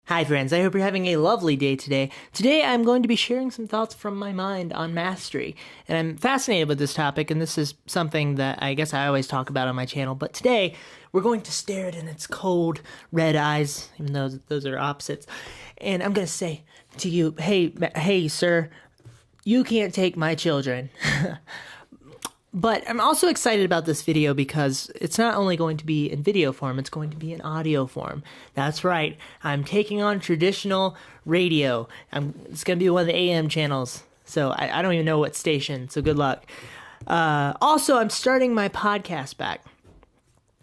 Hi friends, I hope you're having a lovely day today. Today I'm going to be sharing some thoughts from my mind on mastery. And I'm fascinated with this topic, and this is something that I guess I always talk about on my channel. But today we're going to stare it in its cold red eyes, even though those are opposites. And I'm going to say to you, hey sir, you can't take my children. But I'm also excited about this video because it's not only going to be in video form, it's going to be in audio form. That's right, I'm taking on traditional radio. It's going to be one of the AM channels, so I don't even know what station, so good luck. Also, I'm starting my podcast back.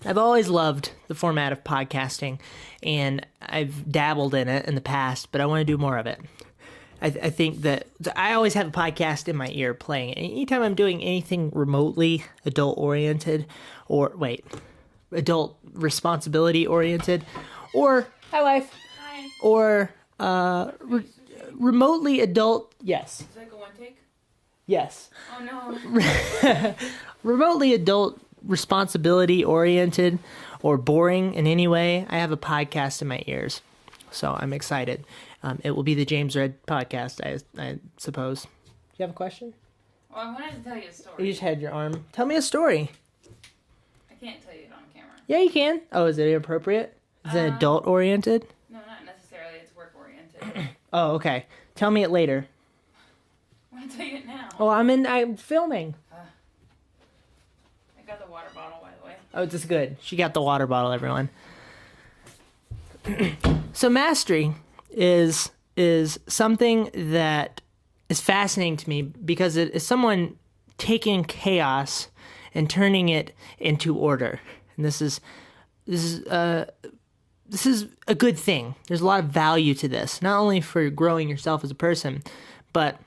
I've always loved the format of podcasting, and I've dabbled in it in the past, but I want to do more of it. I think that I always have a podcast in my ear playing. Anytime I'm doing anything remotely adult-oriented, adult responsibility-oriented, or, hi wife, hi, or remotely adult, yes. Is that a one take? Yes. Oh no. Remotely adult responsibility-oriented or boring in any way, I have a podcast in my ears. So I'm excited. It will be the James Red podcast, I suppose. Do you have a question? Well, I wanted to tell you a story. You just had your arm. Tell me a story. I can't tell you it on camera. Yeah, you can. Oh, is it inappropriate? Is it adult-oriented? No, not necessarily. It's work-oriented. Oh, okay. Tell me it later. I want to tell you it now. Oh, I'm filming. I got the water bottle, by the way. Oh, this is good. She got the water bottle, everyone. So mastery is something that is fascinating to me because it is someone taking chaos and turning it into order. And this is a good thing. There's a lot of value to this, not only for growing yourself as a person, but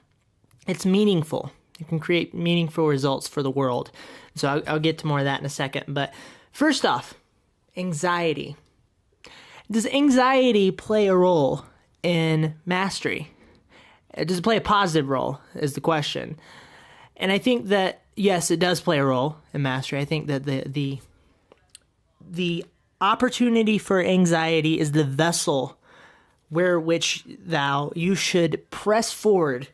it's meaningful. You can create meaningful results for the world. So I'll get to more of that in a second. But first off, anxiety. Does anxiety play a role in mastery? Does it play a positive role is the question. And I think that, yes, it does play a role in mastery. I think that the opportunity for anxiety is the vessel where which you should press forward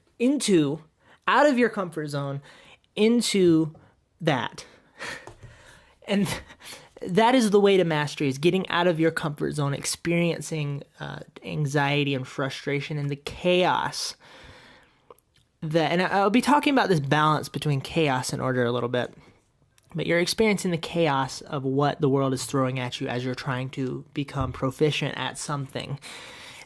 out of your comfort zone, into that. And that is the way to mastery, is getting out of your comfort zone, experiencing anxiety and frustration and the chaos. And I'll be talking about this balance between chaos and order a little bit. But you're experiencing the chaos of what the world is throwing at you as you're trying to become proficient at something.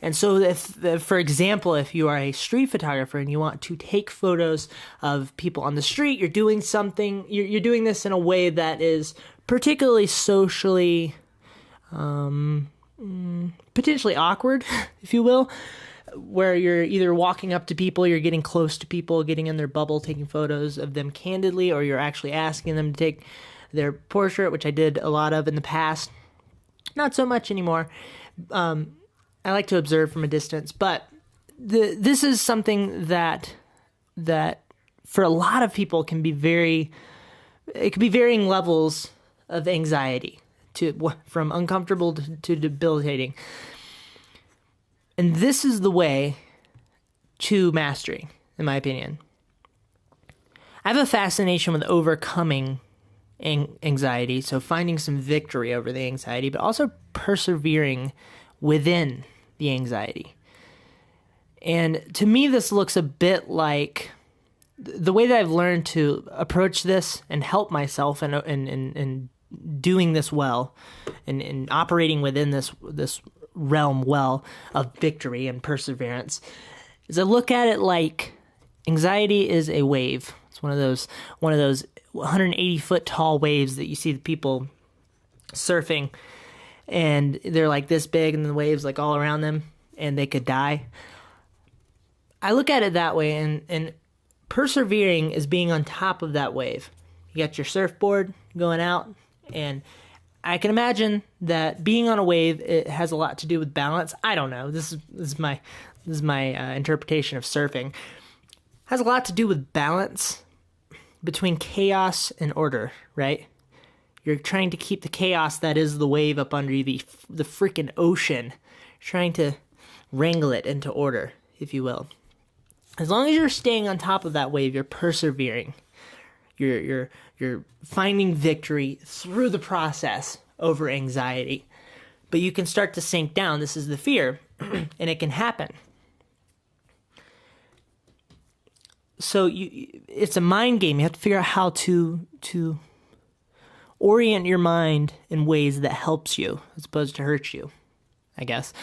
And so for example, if you are a street photographer and you want to take photos of people on the street, you're doing something, you're doing this in a way that is particularly socially, potentially awkward, if you will, where you're either walking up to people, you're getting close to people, getting in their bubble, taking photos of them candidly, or you're actually asking them to take their portrait, which I did a lot of in the past. Not so much anymore. I like to observe from a distance, but this is something that for a lot of people it can be varying levels of anxiety, from uncomfortable to debilitating. And this is the way to mastery, in my opinion. I have a fascination with overcoming anxiety, so finding some victory over the anxiety, but also persevering within the anxiety. And to me, this looks a bit like the way that I've learned to approach this and help myself in doing this well and operating within this realm well of victory and perseverance is I look at it like anxiety is a wave. It's one of those 180-foot tall waves that you see the people surfing, and they're like this big, and the waves like all around them, and they could die. I look at it that way, and persevering is being on top of that wave. You got your surfboard going out, and I can imagine that being on a wave, it has a lot to do with balance. I don't know. This is my interpretation of surfing. It has a lot to do with balance between chaos and order, right? You're trying to keep the chaos that is the wave up under you, the freaking ocean. You're trying to wrangle it into order, if you will. As long as you're staying on top of that wave, you're persevering. You're finding victory through the process over anxiety. But you can start to sink down. This is the fear, and it can happen. So it's a mind game. You have to figure out how to orient your mind in ways that helps you as opposed to hurt you, I guess.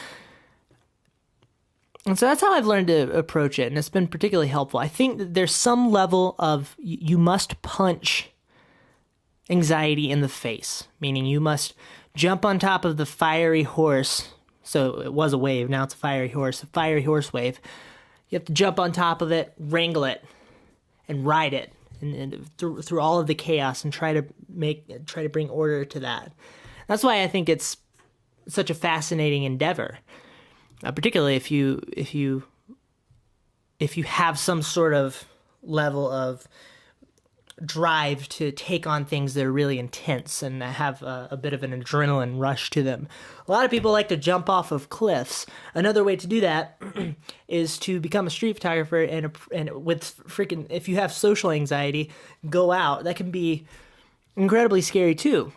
And so that's how I've learned to approach it, and it's been particularly helpful. I think that there's some level of you must punch anxiety in the face, meaning you must jump on top of the fiery horse. So it was a wave, now it's a fiery horse wave. You have to jump on top of it, wrangle it, and ride it, and through all of the chaos, and try to bring order to that. That's why I think it's such a fascinating endeavor, particularly if you have some sort of level of drive to take on things that are really intense and have a bit of an adrenaline rush to them. A lot of people like to jump off of cliffs. Another way to do that is to become a street photographer and with freaking, if you have social anxiety, go out. That can be incredibly scary too.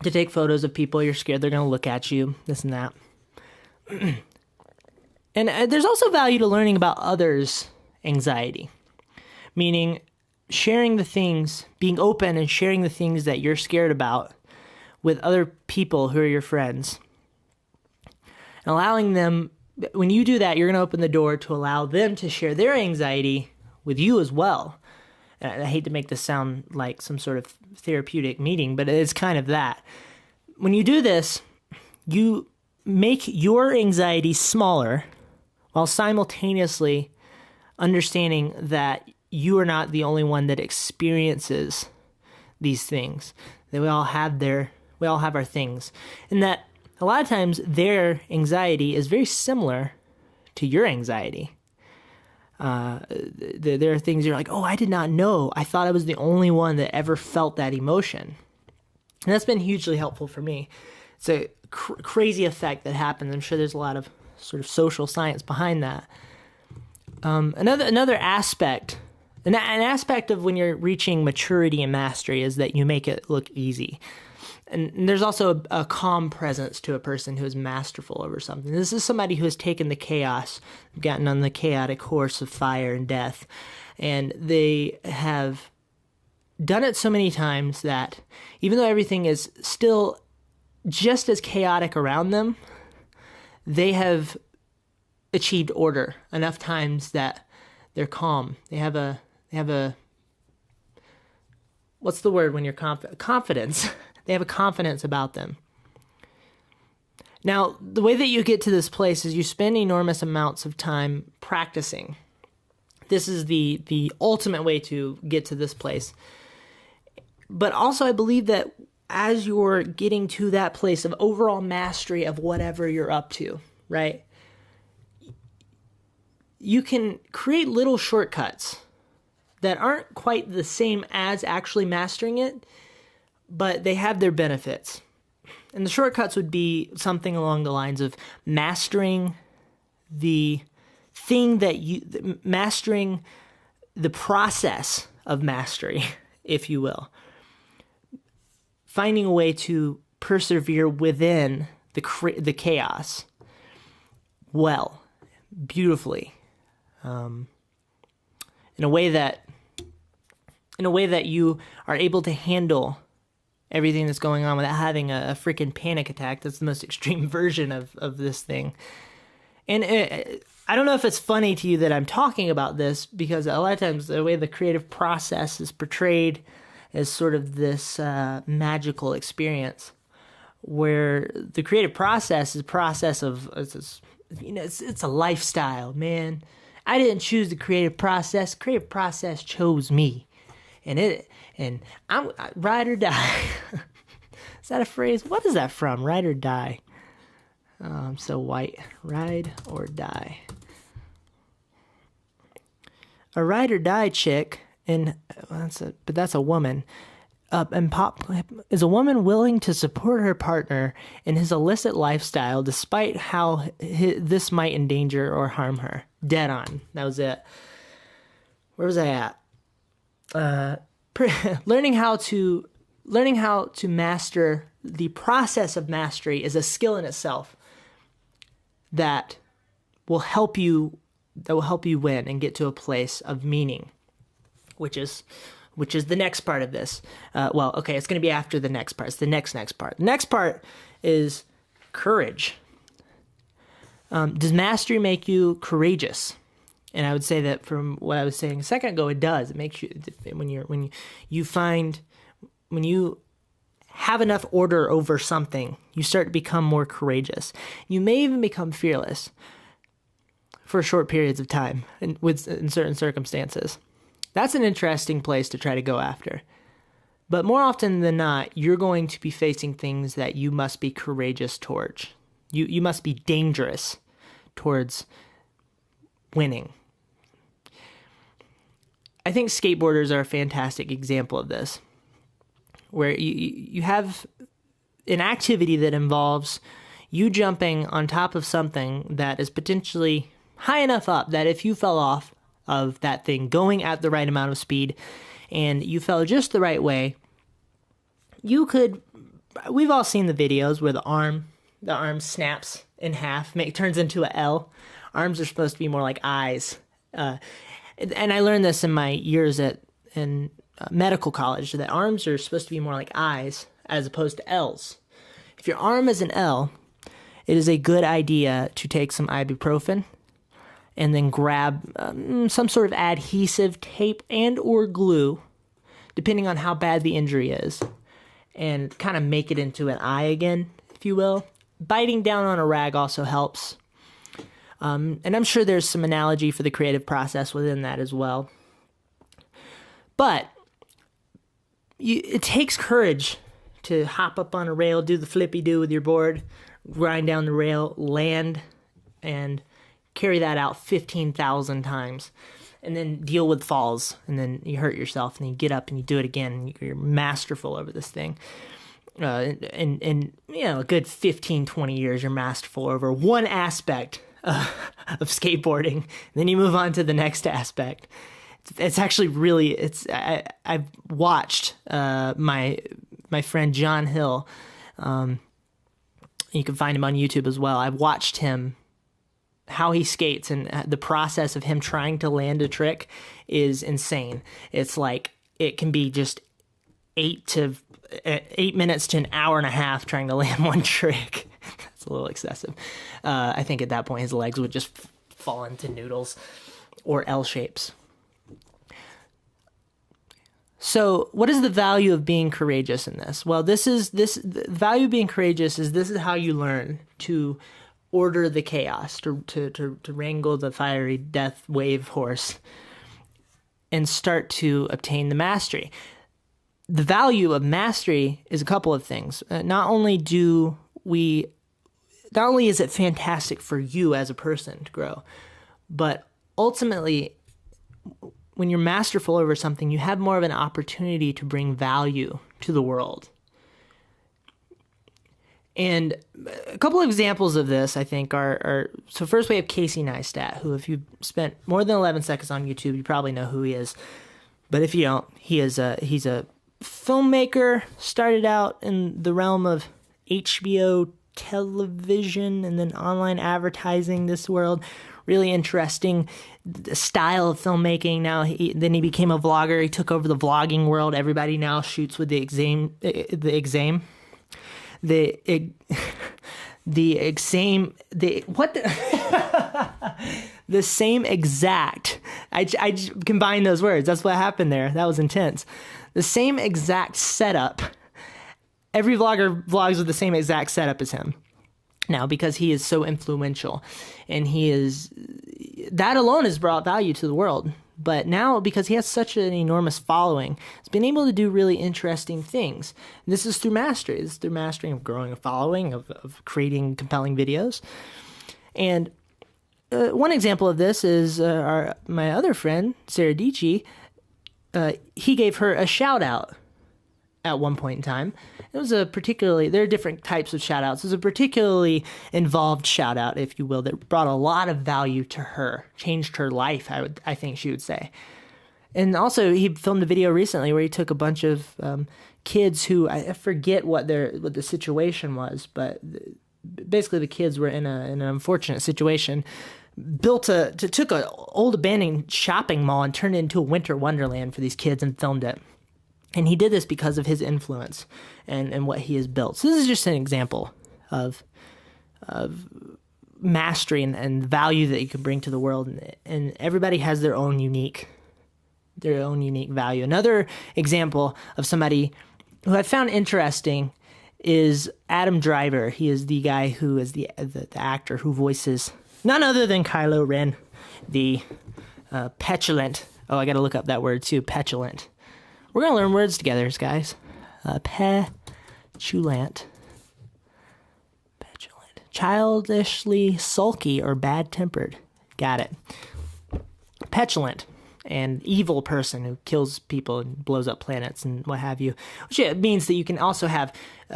To take photos of people you're scared they're going to look at you, this and that. And there's also value to learning about others' anxiety, meaning sharing the things, being open and sharing the things that you're scared about with other people who are your friends. And allowing them, when you do that, you're going to open the door to allow them to share their anxiety with you as well. And I hate to make this sound like some sort of therapeutic meeting, but it's kind of that. When you do this, you make your anxiety smaller while simultaneously understanding that you are not the only one that experiences these things. That we all have our things. And that a lot of times their anxiety is very similar to your anxiety. There are things you're like, oh, I did not know. I thought I was the only one that ever felt that emotion. And that's been hugely helpful for me. It's a crazy effect that happens. I'm sure there's a lot of sort of social science behind that. Another aspect, an aspect of when you're reaching maturity and mastery is that you make it look easy. And there's also a calm presence to a person who is masterful over something. This is somebody who has taken the chaos, gotten on the chaotic horse of fire and death, and they have done it so many times that even though everything is still just as chaotic around them, they have achieved order enough times that they're calm. They have a what's the word when you're confidence. They have a confidence about them. Now, the way that you get to this place is you spend enormous amounts of time practicing. This is the ultimate way to get to this place. But also, I believe that as you're getting to that place of overall mastery of whatever you're up to, right? You can create little shortcuts that aren't quite the same as actually mastering it, but they have their benefits. And the shortcuts would be something along the lines of mastering the thing mastering the process of mastery, if you will. Finding a way to persevere within the chaos well, beautifully, in a way that you are able to handle everything that's going on without having a freaking panic attack. That's the most extreme version of this thing. And I don't know if it's funny to you that I'm talking about this, because a lot of times the way the creative process is portrayed as sort of this magical experience, where the creative process is a process of, it's a lifestyle, man. I didn't choose the creative process. Creative process chose me. And I'm ride or die. Is that a phrase? What is that from? Ride or die. Oh, I'm so white. Ride or die. A ride or die chick, but that's a woman. is a woman willing to support her partner in his illicit lifestyle despite how this might endanger or harm her? Dead on. That was it. Where was I at? Learning how to master the process of mastery is a skill in itself that will help you win and get to a place of meaning, which is the next part of this. It's going to be after the next part. It's the next part. The next part is courage. Does mastery make you courageous? And I would say that from what I was saying a second ago, it does. It makes you, when you have enough order over something, you start to become more courageous. You may even become fearless for short periods of time in certain circumstances. That's an interesting place to try to go after. But more often than not, you're going to be facing things that you must be courageous towards. You must be dangerous towards winning. I think skateboarders are a fantastic example of this, where you have an activity that involves you jumping on top of something that is potentially high enough up that if you fell off of that thing going at the right amount of speed and you fell just the right way, we've all seen the videos where the arm snaps in half, turns into a L. Arms are supposed to be more like eyes. And I learned this in my years in medical college, that arms are supposed to be more like eyes as opposed to L's. If your arm is an L, it is a good idea to take some ibuprofen and then grab some sort of adhesive tape and or glue, depending on how bad the injury is, and kind of make it into an eye again, if you will. Biting down on a rag also helps. And I'm sure there's some analogy for the creative process within that as well. But it takes courage to hop up on a rail, do the flippy-do with your board, grind down the rail, land, and carry that out 15,000 times. And then deal with falls, and then you hurt yourself, and then you get up and you do it again, and you're masterful over this thing. And a good 15, 20 years, you're masterful over one aspect of skateboarding. And then you move on to the next aspect. It's actually really, I've watched my friend John Hill. You can find him on YouTube as well. I've watched him, how he skates, and the process of him trying to land a trick is insane. It's like, it can be just 8 minutes to an hour and a half trying to land one trick. That's a little excessive. I think at that point his legs would just fall into noodles or L shapes. So what is the value of being courageous in this? Well, the value of being courageous is this is how you learn to order the chaos, to wrangle the fiery death wave horse and start to obtain the mastery. The value of mastery is a couple of things. Not only is it fantastic for you as a person to grow, but ultimately, when you're masterful over something, you have more of an opportunity to bring value to the world. And a couple of examples of this, I think, are so first we have Casey Neistat, who, if you spent more than 11 seconds on YouTube, you probably know who he is. But if you don't, he's a filmmaker, started out in the realm of HBO television and then online advertising, this world. Really interesting style of filmmaking. Now then he became a vlogger. He took over the vlogging world. Everybody now shoots with the same exact. I combined those words. That's what happened there. That was intense. The same exact setup. Every vlogger vlogs with the same exact setup as him now, because he is so influential, and that alone has brought value to the world. But now, because he has such an enormous following, he's been able to do really interesting things. And this is through mastery. This is through mastering of growing a following, of creating compelling videos. And one example of this is my other friend, Sarah Dici. He gave her a shout out at one point in time. It was there are different types of shout outs. It was a particularly involved shout out, if you will, that brought a lot of value to her, changed her life, I think she would say. And also, he filmed a video recently where he took a bunch of kids who, I forget what the situation was, but basically the kids were in an unfortunate situation. Took an old abandoned shopping mall and turned it into a winter wonderland for these kids and filmed it. And he did this because of his influence and what he has built. So this is just an example of mastery and value that you can bring to the world. And everybody has their own unique value. Another example of somebody who I found interesting is Adam Driver. He is the guy who is the actor who voices none other than Kylo Ren, the petulant. Oh, I got to look up that word too. Petulant. We're going to learn words together, guys. Petulant. Childishly sulky or bad-tempered. Got it. Petulant. And evil person who kills people and blows up planets and what have you. Which means that you can also have,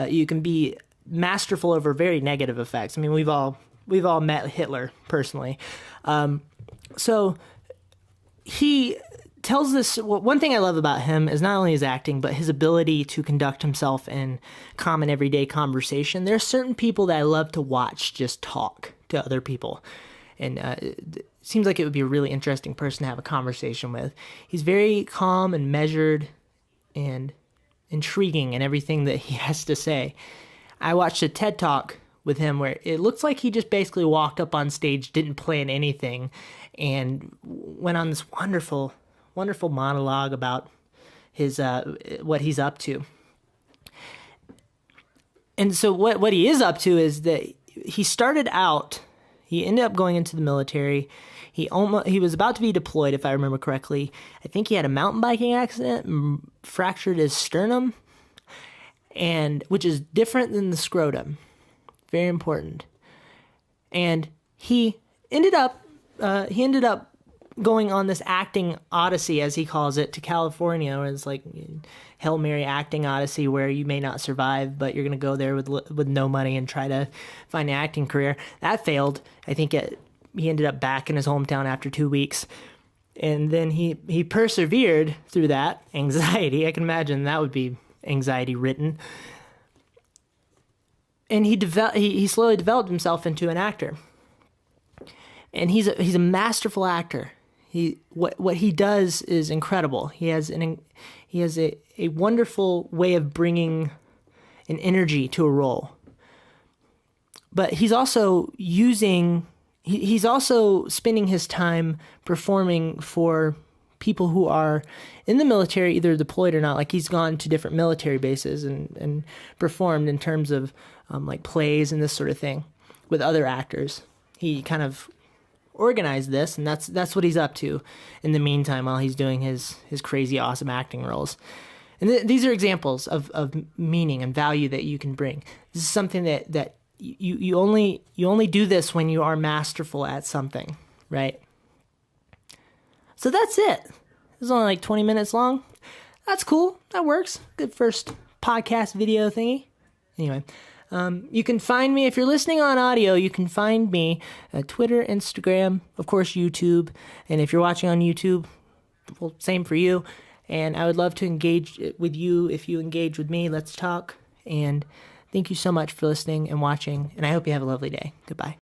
you can be masterful over very negative effects. I mean, we've all met Hitler personally. So he tells this. One thing I love about him is not only his acting, but his ability to conduct himself in common everyday conversation. There are certain people that I love to watch just talk to other people. And it seems like it would be a really interesting person to have a conversation with. He's very calm and measured and intriguing in everything that he has to say. I watched a TED Talk with him where it looks like he just basically walked up on stage, didn't plan anything, and went on this wonderful monologue about his what he's up to. And so what he is up to is that he started out, he ended up going into the military. He was about to be deployed, if I remember correctly. I think he had a mountain biking accident, fractured his sternum, and which is different than the scrotum. Very important. And he ended up going on this acting odyssey, as he calls it, to California. Where it's like Hail Mary acting odyssey, where you may not survive, but you're going to go there with no money and try to find an acting career. That failed. I think he ended up back in his hometown after 2 weeks. And then he persevered through that anxiety. I can imagine that would be anxiety written. And he slowly developed himself into an actor. And he's a masterful actor. What he does is incredible. He has a wonderful way of bringing an energy to a role. But he's also spending his time performing for people who are in the military, either deployed or not. Like, he's gone to different military bases and performed in terms of like plays and this sort of thing with other actors. He kind of organized this, and that's what he's up to in the meantime while he's doing his crazy awesome acting roles. And these are examples of meaning and value that you can bring. This is something that you only do this when you are masterful at something, right? So that's it. This is only like 20 minutes long. That's cool. That works. Good first podcast video thingy. Anyway, you can find me, if you're listening on audio, you can find me at Twitter, Instagram, of course, YouTube. And if you're watching on YouTube, well, same for you. And I would love to engage with you. If you engage with me, let's talk. And thank you so much for listening and watching. And I hope you have a lovely day. Goodbye.